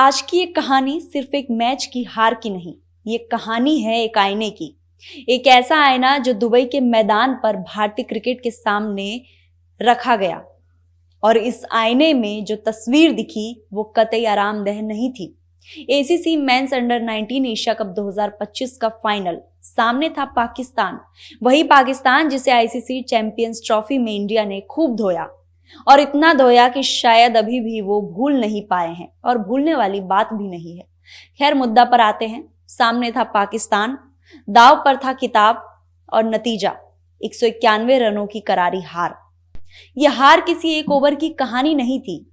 आज की ये कहानी सिर्फ एक मैच की हार की नहीं, ये कहानी है एक आईने की। एक ऐसा आईना जो दुबई के मैदान पर भारतीय क्रिकेट के सामने रखा गया और इस आईने में जो तस्वीर दिखी वो कतई आरामदेह नहीं थी। ACC men's under 19 Asia Cup 2025 का फाइनल, सामने था पाकिस्तान, वही पाकिस्तान जिसे आईसीसी चैंपियंस ट्रॉफी में इंडिया ने खूब धोया और इतना धोया कि शायद अभी भी वो भूल नहीं पाए हैं और भूलने वाली बात भी नहीं है। खैर, मुद्दा पर आते हैं। सामने था पाकिस्तान, दाव पर था खिताब और नतीजा 191 रनों की करारी हार। यह हार किसी एक ओवर की कहानी नहीं थी,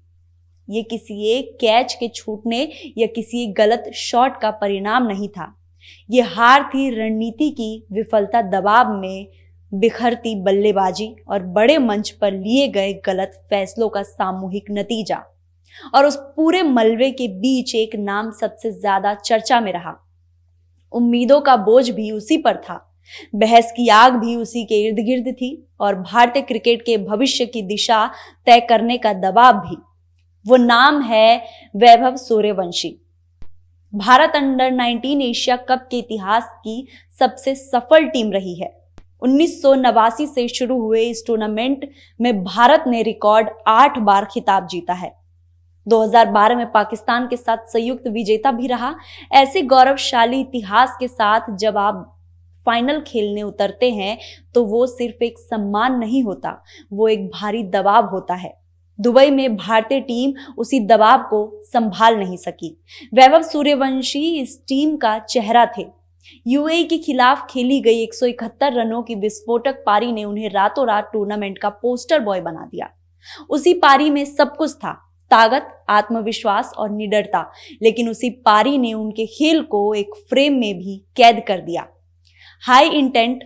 ये किसी एक कैच के छूटने या किसी एक गलत शॉट का परिणाम नहीं था। यह हार थी रणनीति की विफलता, दबाव में बिखरती बल्लेबाजी और बड़े मंच पर लिए गए गलत फैसलों का सामूहिक नतीजा। और उस पूरे मलबे के बीच एक नाम सबसे ज्यादा चर्चा में रहा। उम्मीदों का बोझ भी उसी पर था, बहस की आग भी उसी के इर्द गिर्द थी और भारतीय क्रिकेट के भविष्य की दिशा तय करने का दबाव भी। वो नाम है Vaibhav Suryavanshi. Bharat under 19 Asia cup के इतिहास की सबसे सफल टीम रही है। 1989 से शुरू हुए इस टूर्नामेंट में भारत ने रिकॉर्ड 8 बार खिताब जीता है। 2012 में पाकिस्तान के साथ संयुक्त विजेता भी रहा। ऐसे गौरवशाली इतिहास के साथ जब आप फाइनल खेलने उतरते हैं तो वो सिर्फ एक सम्मान नहीं होता, वो एक भारी दबाव होता है। दुबई में भारतीय टीम उसी दबाव को संभाल नहीं सकी। वैभव सूर्यवंशी इस टीम का चेहरा थे। यूएई के खिलाफ खेली गई 171 रनों की विस्फोटक पारी ने उन्हें रातों रात टूर्नामेंट का पोस्टर बॉय बना दिया। उसी पारी में सब कुछ था, ताकत, आत्मविश्वास और निडरता, लेकिन उसी पारी ने उनके खेल को एक फ्रेम में भी कैद कर दिया। हाई इंटेंट,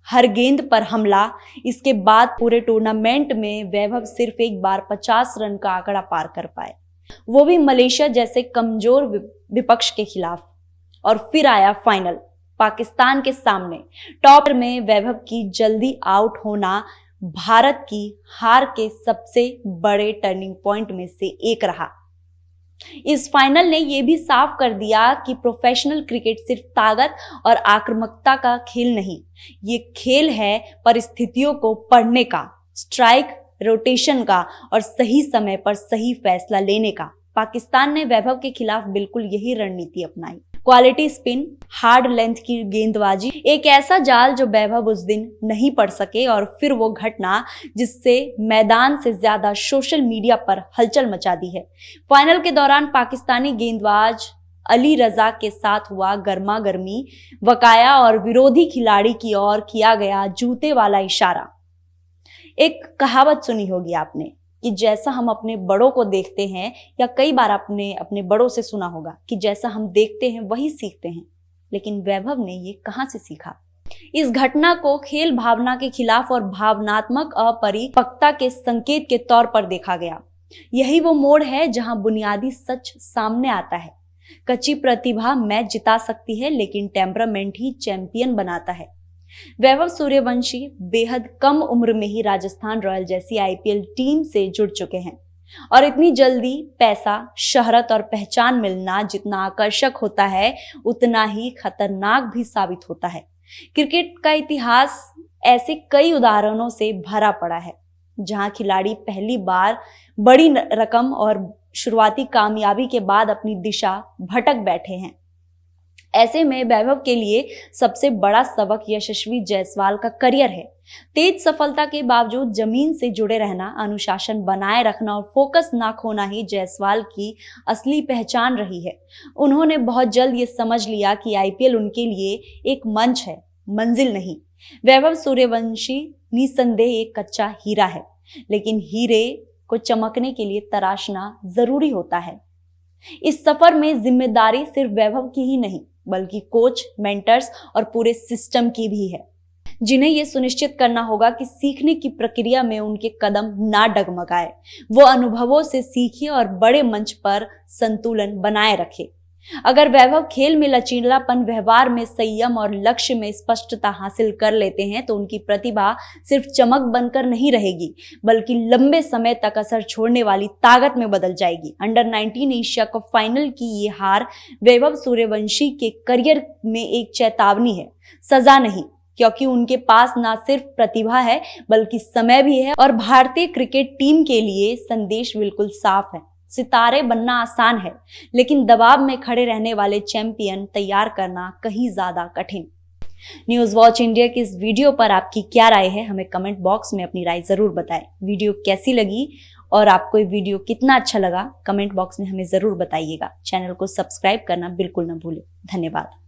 हर गेंद पर हमला। इसके बाद पूरे टूर्नामेंट में वैभव सिर्फ एक बार 50 रन का आंकड़ा पार कर पाए, वो भी मलेशिया जैसे कमजोर विपक्ष के खिलाफ। और फिर आया फाइनल, पाकिस्तान के सामने। टॉप में वैभव की जल्दी आउट होना भारत की हार के सबसे बड़े टर्निंग पॉइंट में से एक रहा। इस फाइनल ने यह भी साफ कर दिया कि प्रोफेशनल क्रिकेट सिर्फ ताकत और आक्रामकता का खेल नहीं, ये खेल है परिस्थितियों को पढ़ने का, स्ट्राइक रोटेशन का और सही समय पर सही फैसला लेने का। पाकिस्तान ने वैभव के खिलाफ बिल्कुल यही रणनीति अपनाई। क्वालिटी स्पिन, हार्ड लेंथ की गेंदबाजी, एक ऐसा जाल जो वैभव उस दिन नहीं पढ़ सके। और फिर वो घटना जिससे मैदान से ज्यादा सोशल मीडिया पर हलचल मचा दी है। फाइनल के दौरान पाकिस्तानी गेंदबाज अली रजा के साथ हुआ गर्मा गर्मी वकाया और विरोधी खिलाड़ी की ओर किया गया जूते वाला इशारा। एक कहावत सुनी होगी आपने कि जैसा हम अपने बड़ों को देखते हैं, या कई बार आपने अपने बड़ों से सुना होगा कि जैसा हम देखते हैं वही सीखते हैं। लेकिन वैभव ने ये कहां से सीखा? इस घटना को खेल भावना के खिलाफ और भावनात्मक अपरिपक्वता के संकेत के तौर पर देखा गया। यही वो मोड़ है जहां बुनियादी सच सामने आता है। कच्ची प्रतिभा मैच जिता सकती है, लेकिन टेम्परामेंट ही चैंपियन बनाता है। वैभव सूर्यवंशी बेहद कम उम्र में ही राजस्थान रॉयल जैसी आईपीएल टीम से जुड़ चुके हैं और इतनी जल्दी पैसा, शोहरत और पहचान मिलना जितना आकर्षक होता है उतना ही खतरनाक भी साबित होता है। क्रिकेट का इतिहास ऐसे कई उदाहरणों से भरा पड़ा है जहां खिलाड़ी पहली बार बड़ी रकम और शुरुआती कामयाबी के बाद अपनी दिशा भटक बैठे हैं। ऐसे में वैभव के लिए सबसे बड़ा सबक यशस्वी जायसवाल का करियर है। तेज सफलता के बावजूद जमीन से जुड़े रहना, अनुशासन बनाए रखना और फोकस ना खोना ही जायसवाल की असली पहचान रही है। उन्होंने बहुत जल्द ये समझ लिया कि आईपीएल उनके लिए एक मंच है, मंजिल नहीं। वैभव सूर्यवंशी निसंदेह एक कच्चा हीरा है, लेकिन हीरे को चमकने के लिए तराशना जरूरी होता है। इस सफर में जिम्मेदारी सिर्फ वैभव की ही नहीं, बल्कि कोच, मेंटर्स और पूरे सिस्टम की भी है, जिन्हें यह सुनिश्चित करना होगा कि सीखने की प्रक्रिया में उनके कदम ना डगमगाए। वो अनुभवों से सीखे और बड़े मंच पर संतुलन बनाए रखे। अगर वैभव खेल में लचीलापन, व्यवहार में संयम और लक्ष्य में स्पष्टता हासिल कर लेते हैं तो उनकी प्रतिभा सिर्फ चमक बनकर नहीं रहेगी, बल्कि लंबे समय तक असर छोड़ने वाली ताकत में बदल जाएगी। अंडर 19 एशिया कप फाइनल की ये हार वैभव सूर्यवंशी के करियर में एक चेतावनी है, सजा नहीं, क्योंकि उनके पास ना सिर्फ प्रतिभा है बल्कि समय भी है। और भारतीय क्रिकेट टीम के लिए संदेश बिल्कुल साफ है, सितारे बनना आसान है, लेकिन दबाव में खड़े रहने वाले चैंपियन तैयार करना कहीं ज्यादा कठिन। न्यूज वॉच इंडिया की इस वीडियो पर आपकी क्या राय है, हमें कमेंट बॉक्स में अपनी राय जरूर बताएं। वीडियो कैसी लगी और आपको ये वीडियो कितना अच्छा लगा, कमेंट बॉक्स में हमें जरूर बताइएगा। चैनल को सब्सक्राइब करना बिल्कुल न भूलें। धन्यवाद।